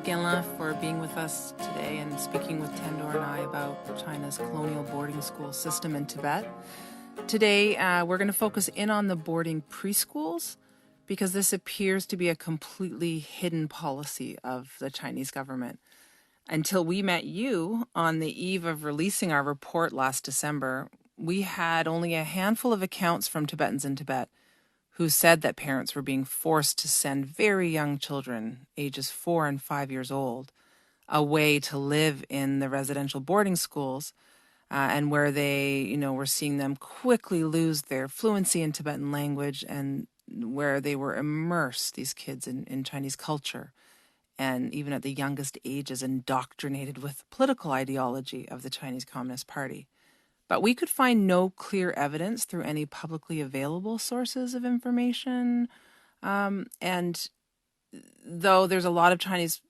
Genla, for being with us today and speaking with Tendor and I about China's colonial boarding school system in Tibet. Today, we're going to focus in on the boarding preschools because this appears to be a completely hidden policy of the Chinese government. Until we met you on the eve of releasing our report last December, we had only a handful of accounts from Tibetans in Tibet who said that parents were being forced to send very young children, ages 4 and 5 years old, away to live in the residential boarding schools, and where they, were seeing them quickly lose their fluency in Tibetan language, and where they were immersed, these kids, in Chinese culture, and even at the youngest ages indoctrinated with the political ideology of the Chinese Communist Party. But we could find no clear evidence through any publicly available sources of information. And though there's a lot of Chinese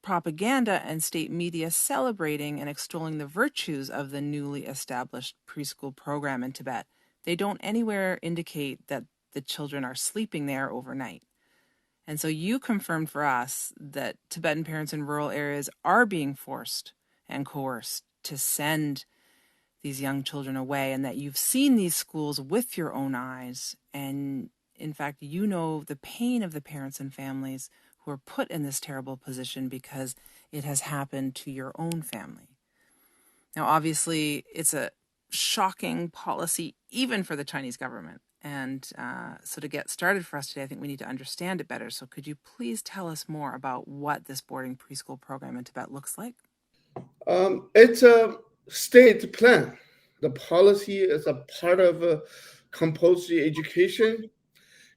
propaganda and state media celebrating and extolling the virtues of the newly established preschool program in Tibet, they don't anywhere indicate that the children are sleeping there overnight. And so you confirmed for us that Tibetan parents in rural areas are being forced and coerced to send these young children away, and that you've seen these schools with your own eyes. And in fact, you know the pain of the parents and families who are put in this terrible position because it has happened to your own family. Now, obviously, it's a shocking policy even for the Chinese government. And so to get started for us today, I think we need to understand it better. So could you please tell us more about what this boarding preschool program in Tibet looks like? It's a state plan. The policy is a part of compulsory education,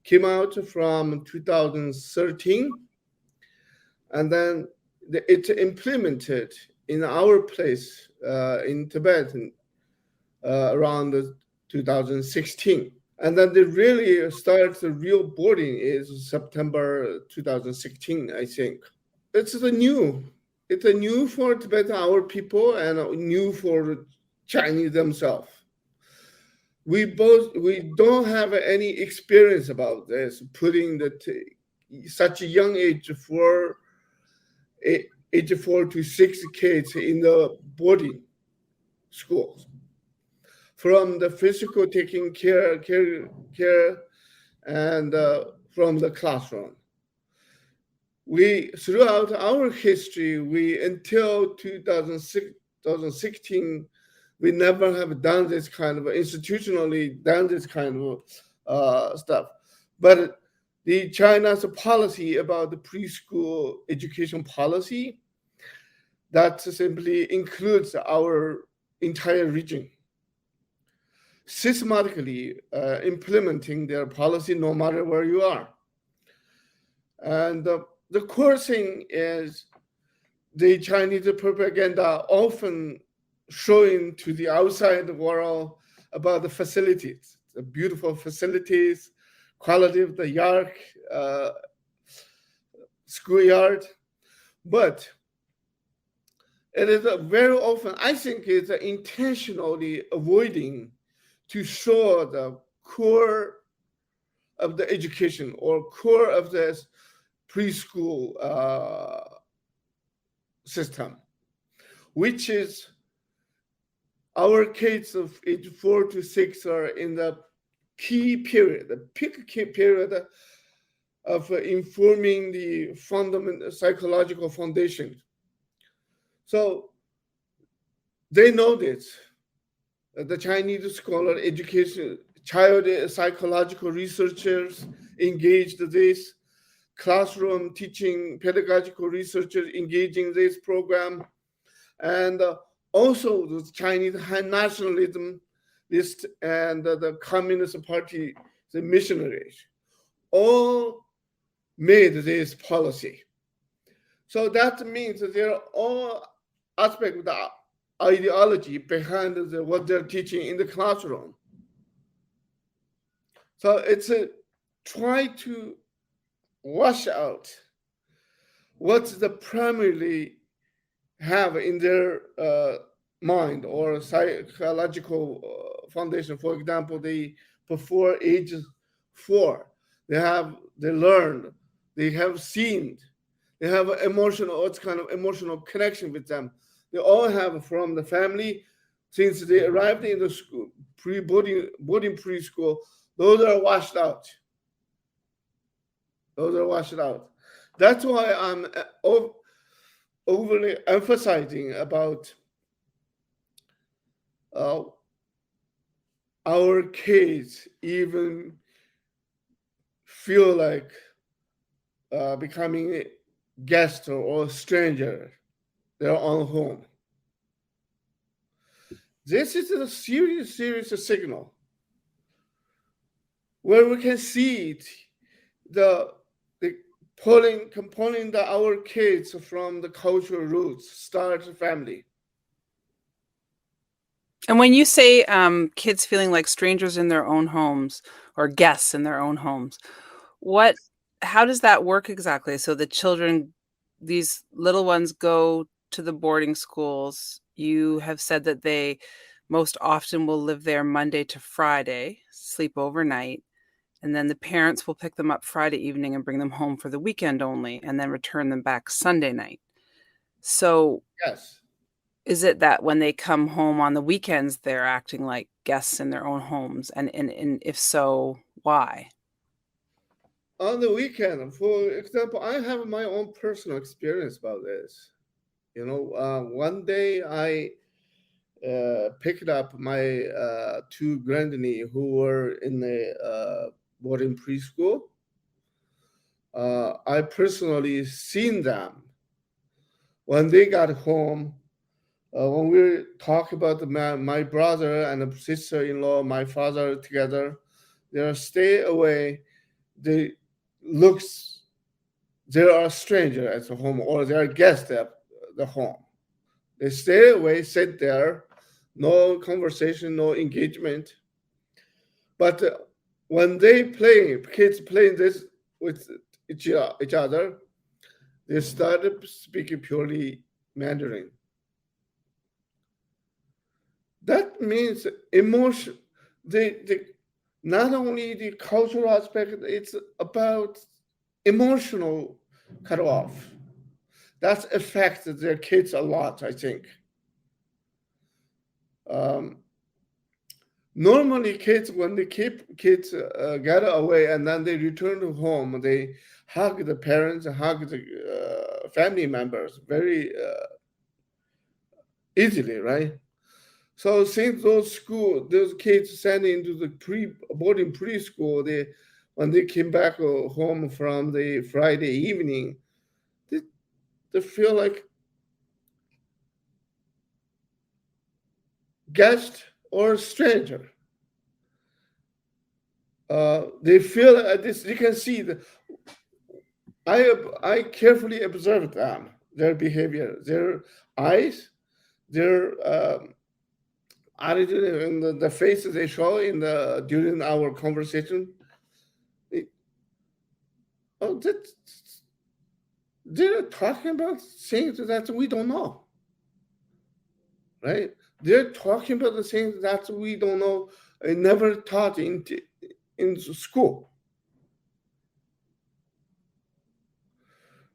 came out from 2013, and then it's implemented in our place in Tibet around 2016. And then they really start the real boarding is September 2016, I think. It's new for Tibet, our people, and new for Chinese themselves. We don't have any experience about this, putting such a young age for age 4 to 6 kids in the boarding schools. From the physical taking care and from the classroom. Throughout our history, until 2016, we never have done this kind of institutionally done this kind of stuff. But the China's policy about the preschool education policy, that simply includes our entire region, systematically implementing their policy no matter where you are. And the core thing is the Chinese propaganda often showing to the outside world about the facilities, the beautiful facilities, quality of the yard, schoolyard. But it is very often, I think, it's intentionally avoiding to show the core of the education or core of this preschool system, which is our kids of age 4 to 6 are in the key period, the peak key period of informing the fundamental psychological foundation. So they know this. The Chinese scholar education, child psychological researchers engaged this, classroom teaching pedagogical researchers engaging this program, and also the Chinese nationalism list and the Communist Party, the missionaries, all made this policy. So that means that there are all aspects of the ideology behind what they're teaching in the classroom. So it's try to wash out what the primarily have in their mind or psychological foundation. For example, before age 4, they learned, they have seen, They have an emotional, what's kind of emotional connection with them. They all have from the family since they arrived in the school, boarding preschool. Those are washed out. Those are washed out. That's why I'm overly emphasizing about uh, our kids even feel like becoming a guest or a stranger their own home. This is a serious signal where we can see it, the pulling our kids from the cultural roots, start family. And when you say kids feeling like strangers in their own homes or guests in their own homes, what how does that work exactly? So the children, these little ones go to the boarding schools. You have said that they most often will live there Monday to Friday, sleep overnight, and then the parents will pick them up Friday evening and bring them home for the weekend only, and then return them back Sunday night. So Yes. is it that when they come home on the weekends, they're acting like guests in their own homes? And if so, why? On the weekend, for example, I have my own personal experience about this. One day I picked up my two grandniece who were in the boarding preschool. I personally seen them when they got home. When we talk about my brother and the sister-in-law, my father together, they stay away. They looks they are a stranger at the home or they are guests at the home. They stay away, sit there, no conversation, no engagement. But when they play, kids playing this with each other, they started speaking purely Mandarin. That means emotion. The not only the cultural aspect, it's about emotional cut off. That affects their kids a lot, I think. Um, Normally, kids when they keep kids get away and then they return to home, they hug the parents, hug the family members very easily, right? So since those kids sent into the boarding preschool, they when they came back home from the Friday evening, they, they feel like guest or stranger. They feel this. You can see that I carefully observed them, their behavior, their eyes, their attitude, and the faces they show in during our conversation. It- oh, they're talking about things that we don't know, right? They're talking about the things that we don't know, never taught in school.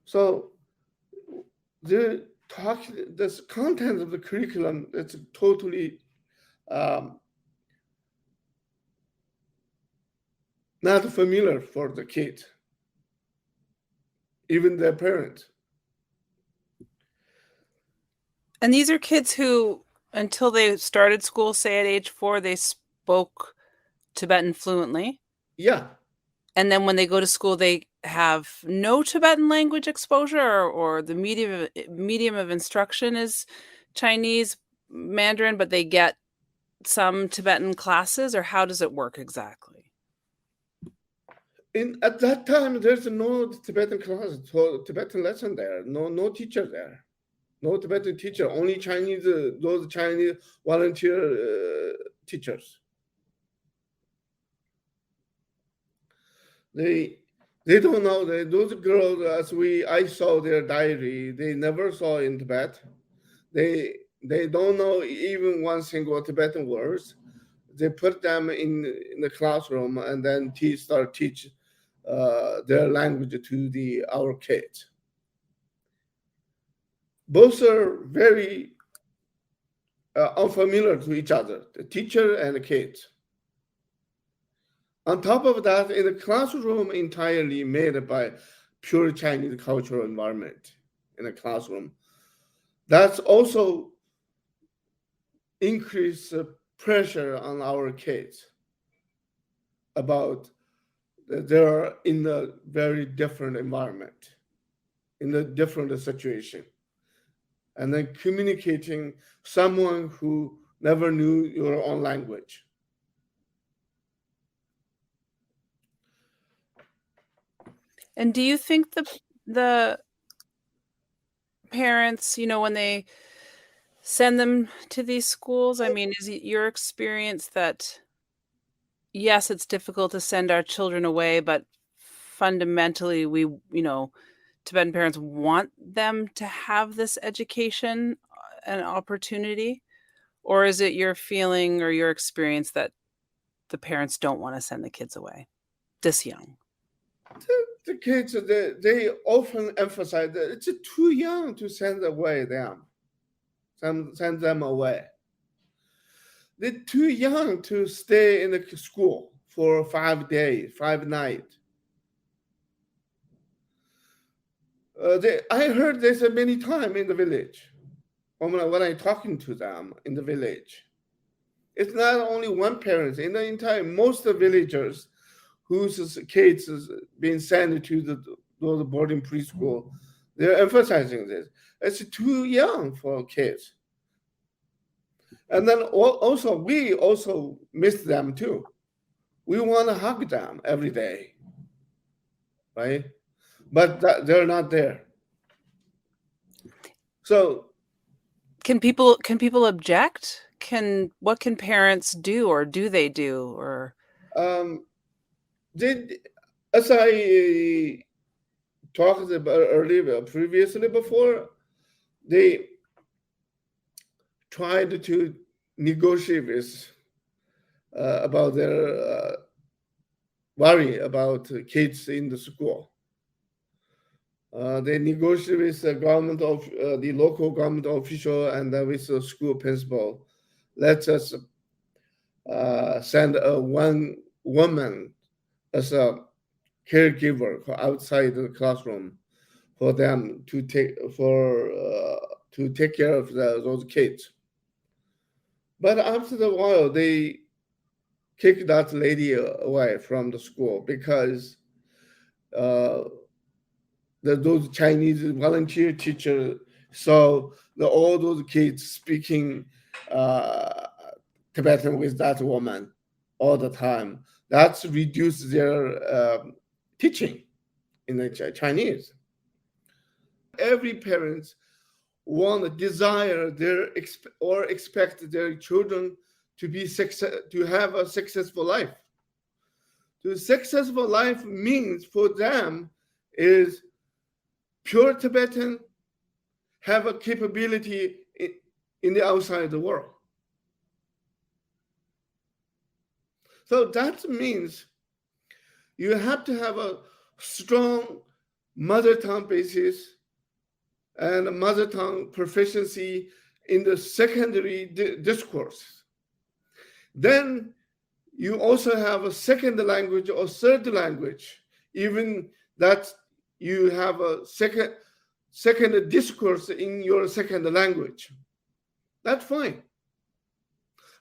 So they're talking. This content of the curriculum it's totally um, not familiar for the kids, even their parents. And these are kids who, until they started school, say at age 4, they spoke Tibetan fluently. Yeah, And then when they go to school, they have no Tibetan language exposure, or the medium of instruction is Chinese Mandarin, but they get some Tibetan classes, or how does it work exactly? in at that time there's no Tibetan class, so Tibetan lesson there. No teacher there. No Tibetan teacher. Only Chinese. Those Chinese volunteer teachers. They they don't know that those girls as I saw their diary. They never saw in Tibet. They don't know even one single Tibetan words. They put them in the classroom and then teach their language to the our kids. Both are very unfamiliar to each other, the teacher and the kids. On top of that, in the classroom entirely made by pure Chinese cultural environment in the classroom, that's also increased pressure on our kids about they're in a very different environment, in a different situation, and then communicating someone who never knew your own language. And do you think the parents, when they send them to these schools, I mean, is it your experience that yes, it's difficult to send our children away, but fundamentally we, Tibetan parents want them to have this education and opportunity? Or is it your feeling or your experience that the parents don't want to send the kids away this young? The kids, they often emphasize that it's too young to send them away. They're too young to stay in the school for 5 days, 5 nights. I heard this many times in the village when I'm talking to them in the village. It's not only one parent in the entire most of villagers whose kids is being sent to the boarding preschool. They're emphasizing this. It's too young for kids. And then we also miss them too. We want to hug them every day, right? But they're not there. So can people object? What can parents do, or do they do? Or as I talked about previously before, they tried to negotiate with about their worry about kids in the school. They negotiate with the government of the local government official and with the school principal. Let us send one woman as a caregiver outside the classroom for them to take care of those kids. But after a while, they kicked that lady away from the school because those Chinese volunteer teachers saw all those kids speaking Tibetan with that woman all the time. That's reduced their teaching in the Chinese. Every parent desire expect their children to have a successful life. To successful life means for them is pure Tibetan, have a capability in the outside the world. So that means you have to have a strong mother tongue basis and a mother tongue proficiency in the secondary discourse. Then you also have a second language or third language, even that you have a second discourse in your second language. That's fine.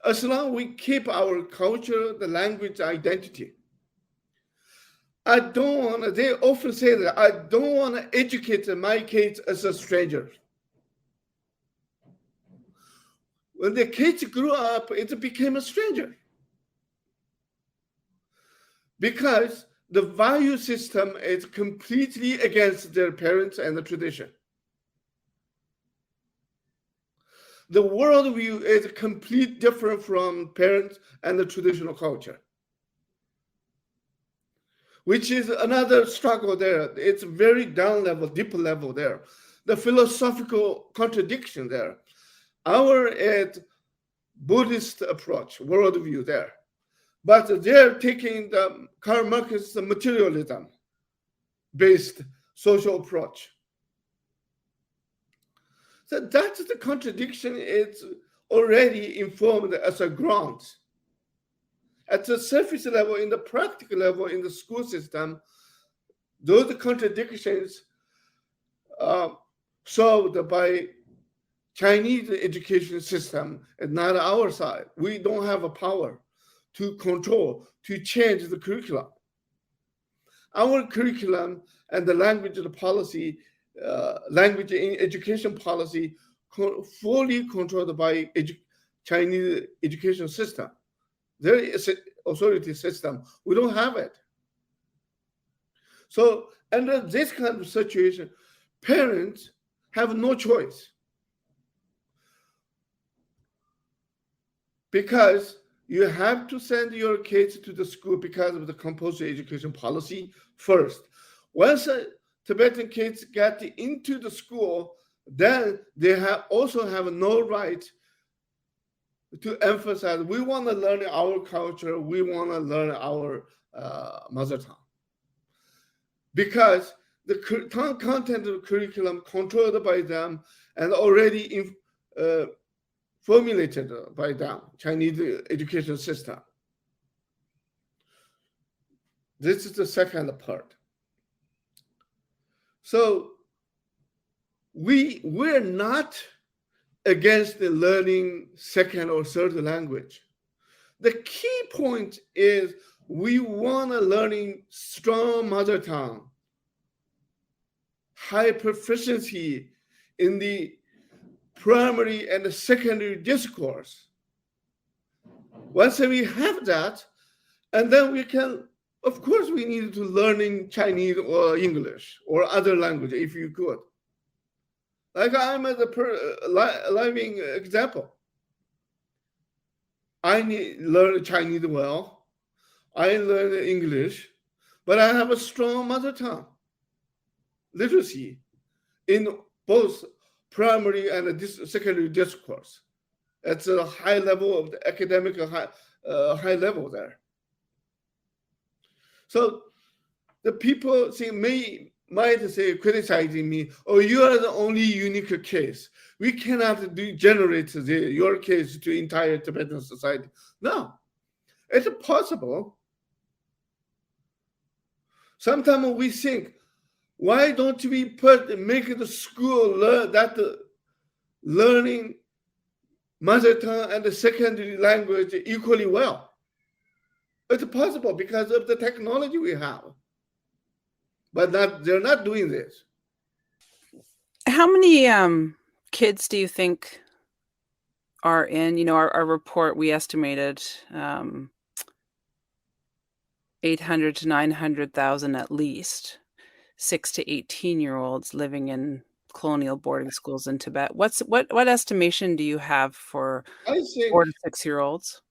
As long as we keep our culture, the language identity. They often say that I don't want to educate my kids as a stranger. When the kids grew up, it became a stranger. Because the value system is completely against their parents and the tradition. The worldview is completely different from parents and the traditional culture, which is another struggle there. It's very down level, deep level there. The philosophical contradiction there. Our Buddhist approach, worldview there. But they're taking the Karl Marx's materialism-based social approach. So that's the contradiction. It's already informed as a ground. At the surface level, in the practical level, in the school system, those contradictions are solved by Chinese education system and not our side. We don't have a power to control, to change the curriculum. Our curriculum and the language policy, language in education policy, fully controlled by Chinese education system. There is an authority system. We don't have it. So under this kind of situation, parents have no choice, because you have to send your kids to the school because of the compulsory education policy first. Once Tibetan kids get into the school, then they also have no right to emphasize, we want to learn our culture, we want to learn our mother tongue. Because the content of the curriculum controlled by them and already formulated by them, Chinese education system. This is the second part. So we're not against the learning second or third language. The key point is we want to learning strong mother tongue, high proficiency in the primary and the secondary discourse. Once we have that, and then we can, of course, we need to learning Chinese or English or other language if you could. Like I'm a living example. I learn Chinese well. I learn English, but I have a strong mother tongue literacy in both primary and secondary discourse. It's a high level of the academic high level there. So the people might say, criticizing me, oh, you are the only unique case. We cannot generate your case to entire Tibetan society. No, it's possible. Sometimes we think, why don't we make the school learning mother tongue and the secondary language equally well? It's possible because of the technology we have. But they're not doing this. How many kids do you think are in, our report, we estimated 800 to 900,000 at least, 6 to 18-year-olds living in colonial boarding schools in Tibet. What estimation do you have for 4 to 6-year-olds?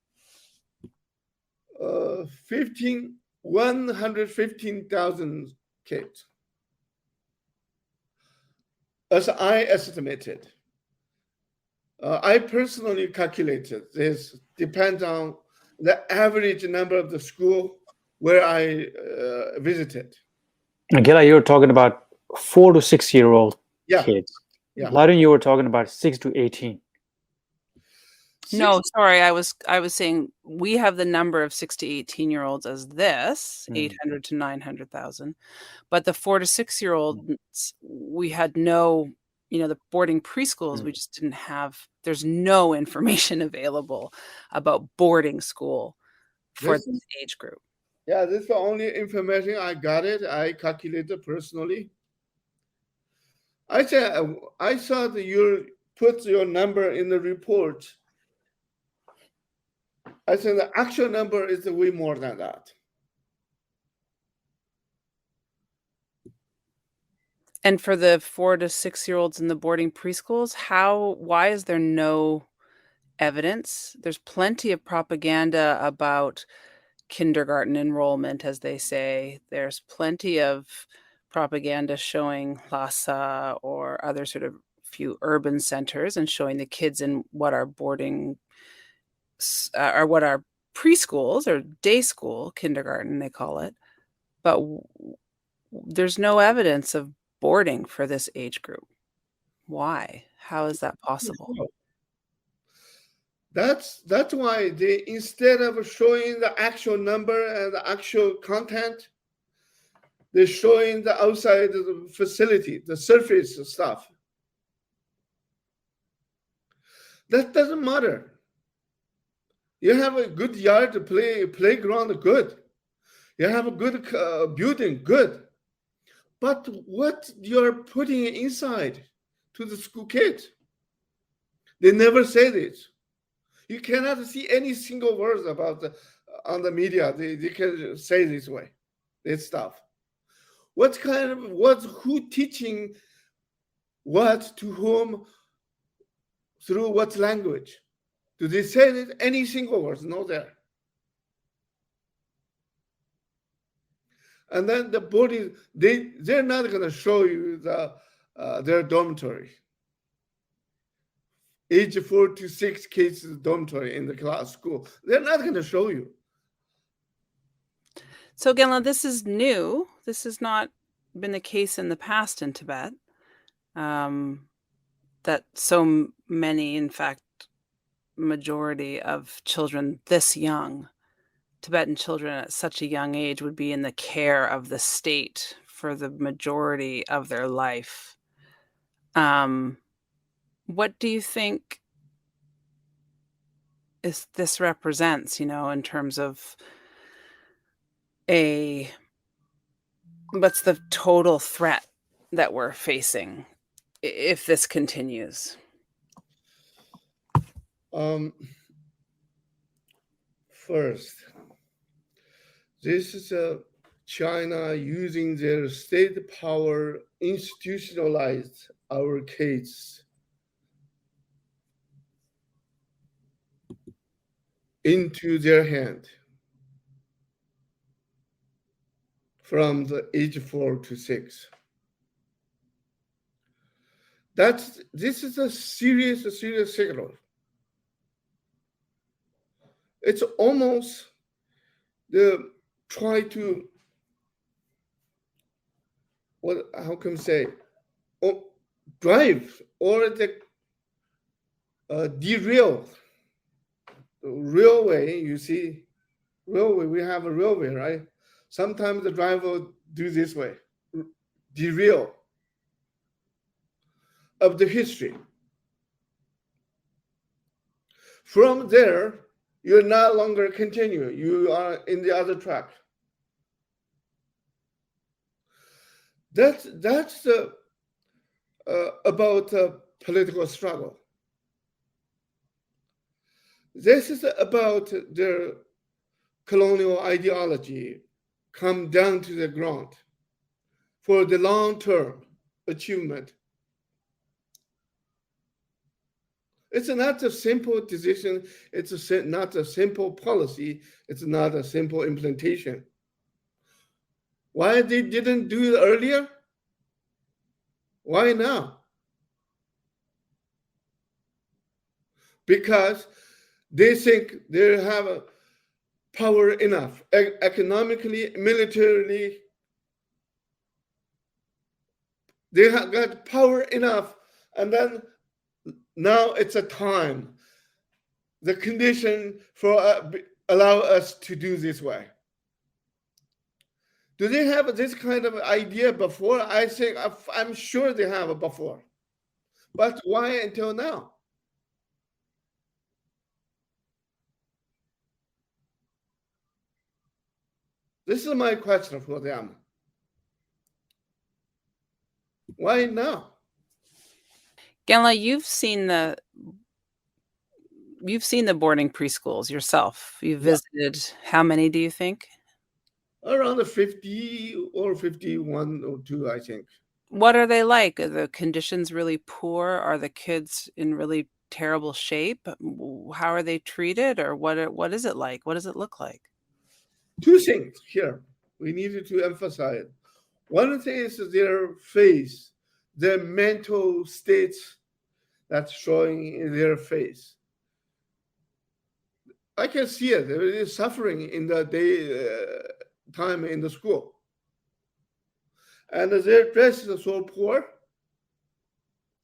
115,000 kids. As I estimated. I personally calculated this, depends on the average number of the school where I visited. Gela, you were talking about 4 to 6-year-old kids. Yeah. Laden, you were talking about 6 to 18. No, sorry, I was saying we have the number of 6 to 18-year-olds as this, 800 to 900,000. But the 4 to 6-year-olds, we had no, the boarding preschools, we just didn't have, there's no information available about boarding school for this age group. Yeah, this is the only information I got it. I calculated personally. I saw that you put your number in the report. I think the actual number is way more than that. And for the 4 to 6-year-olds in the boarding preschools, why is there no evidence? There's plenty of propaganda about kindergarten enrollment, as they say. There's plenty of propaganda showing Lhasa or other sort of few urban centers and showing the kids in what are boarding or what are preschools or day school, kindergarten they call it. But there's no evidence of boarding for this age group. Why? How is that possible? That's why they, instead of showing the actual number and the actual content, they're showing the outside of the facility, the surface stuff. That doesn't matter. You have a good yard to play, playground, good. You have a good building, good. But what you're putting inside to the school kids, they never say this. You cannot see any single words about on the media. They can say this way, this stuff. Who teaching what to whom through what language? Do they say that any single words? No, there. And then the boarding, they're not going to show you their dormitory. Age 4 to 6 kids dormitory in the class school. They're not going to show you. So Genla, this is new. This has not been the case in the past in Tibet. That so many, in fact, majority of children this young, Tibetan children at such a young age, would be in the care of the state for the majority of their life. What do you think this represents, in terms of what's the total threat that we're facing if this continues? First, this is China using their state power institutionalized our kids into their hand from the age 4 to 6. This is a serious signal. It's almost the try to drive or the derail the railway. You see, railway, we have a railway, right? Sometimes the driver will do this way, derail of the history. From there, you're no longer continuing. You are in the other track. That's about political struggle. This is about their colonial ideology come down to the ground for the long-term achievement. It's not a simple decision. It's not a simple policy. It's not a simple implementation. Why they didn't do it earlier? Why now? Because they think they have a power enough, economically, militarily. They have got power enough, and then now it's a time, the condition for allow us to do this way. Do they have this kind of idea before? I think I'm sure they have it before, but why until now? This is my question for them. Why now? Genla, you've seen the boarding preschools yourself. You've visited how many, do you think? Around 50 or 51 or 2, I think. What are they like? Are the conditions really poor? Are the kids in really terrible shape? How are they treated? Or what is it like? What does it look like? Two things here we needed to emphasize. One thing is their face, their mental states that's showing in their face. I can see it. There is suffering in the day time in the school. And their dress is so poor.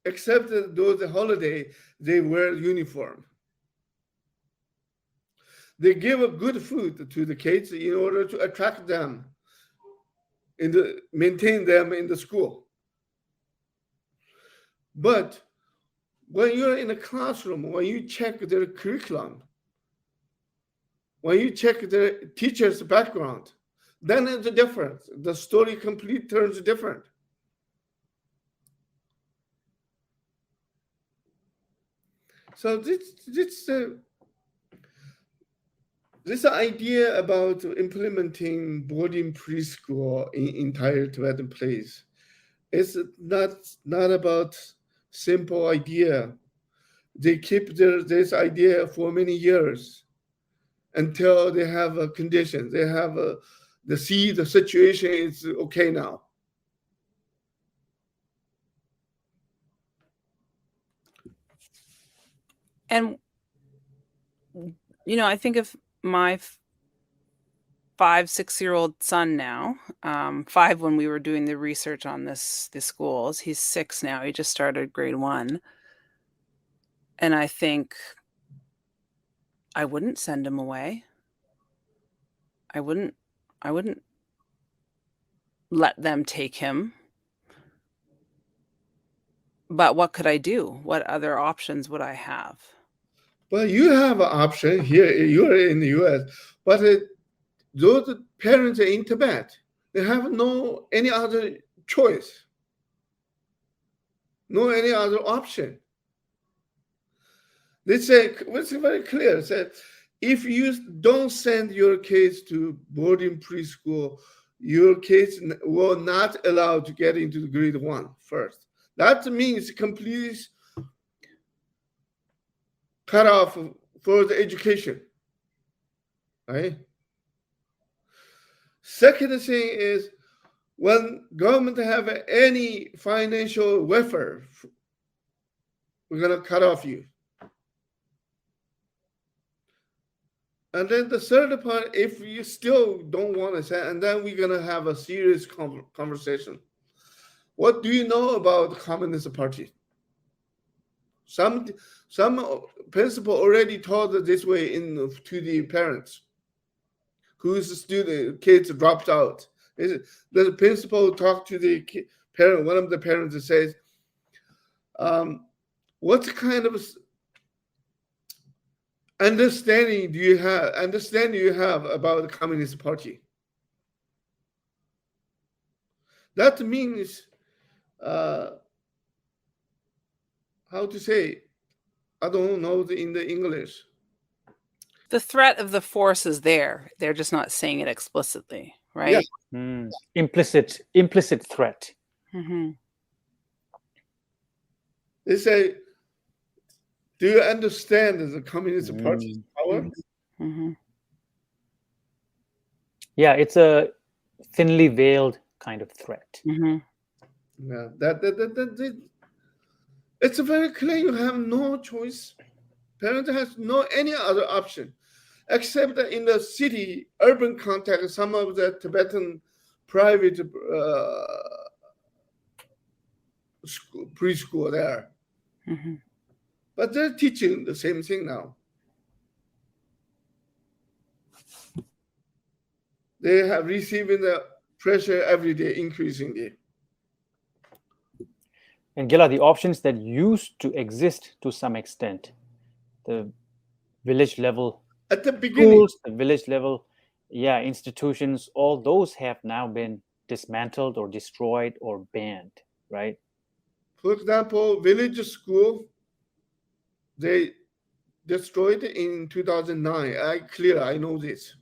except that those holiday, they wear uniform. They give a good food to the kids in order to attract them, maintain them in the school. But when you're in a classroom, when you check their curriculum, when you check the teacher's background, then it's a difference. The story completely turns different. So this idea about implementing boarding preschool in entire Tibetan place is not about simple idea. They keep this idea for many years until they have a condition. They have the situation is okay now. And, I think of my 5-6-year-old son now, 5 when we were doing the research on the schools. He's 6 now. He just started grade 1. And I think I wouldn't send him away. I wouldn't let them take him. But what could I do? What other options would I have? Well, you have an option here. You're in the U.S., but those parents in Tibet, they have no any other choice, no any other option. They say, it's very clear, said, if you don't send your kids to boarding preschool, your kids will not allowed to get into the grade 1 first. That means complete cut off for the education, right? Second thing is, when government have any financial welfare, we're gonna cut off you. And then the third part, if you still don't want to say, and then we're gonna have a serious conversation. What do you know about the Communist Party? Some principal already told this way to the parents whose kids dropped out. The principal talked to the parent. One of the parents says, "What kind of understanding you have about the Communist Party?" That means, how to say, I don't know in the English. The threat of the force is there. They're just not saying it explicitly, right? Yeah. Implicit threat. Mm-hmm. They say, do you understand the Communist Party's power? Mm-hmm. Yeah, it's a thinly veiled kind of threat. Mm-hmm. Yeah, it's very clear. You have no choice. Parent has no any other option, except that in the city, urban context, some of the Tibetan private preschool there. Mm-hmm. But they're teaching the same thing now. They have receiving the pressure every day, increasingly. And Gila, the options that used to exist to some extent, the village level at the beginning, schools, the village level, institutions, all those have now been dismantled or destroyed or banned, right? For example, village school, they destroyed it in 2009. I know this.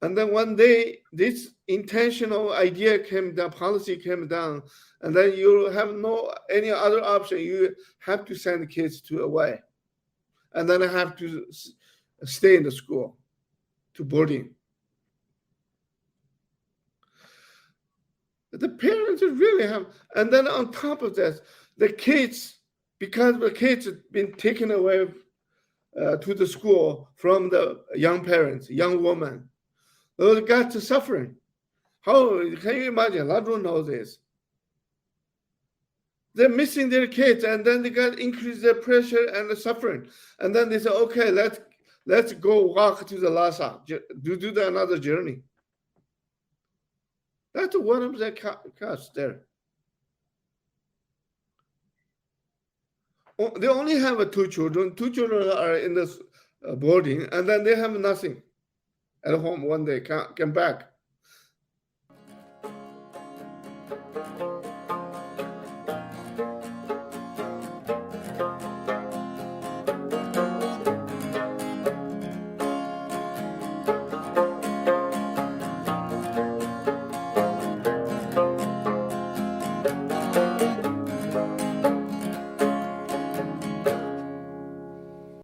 And then one day, this intentional idea came down, policy came down, and then you have no any other option. You have to send kids away, and then I have to stay in the school, to boarding. The parents really have, and then on top of that, the kids, because the kids have been taken away to the school from the young parents, young woman. Those guys are suffering. How can you imagine? I don't know this. they're missing their kids, and then they got increased their pressure and the suffering. And then they say, okay, let's go walk to the Lhasa, do another journey. That's one of the cuts there. They only have two children. Two children are in this boarding, and then they have nothing at home. One day come back,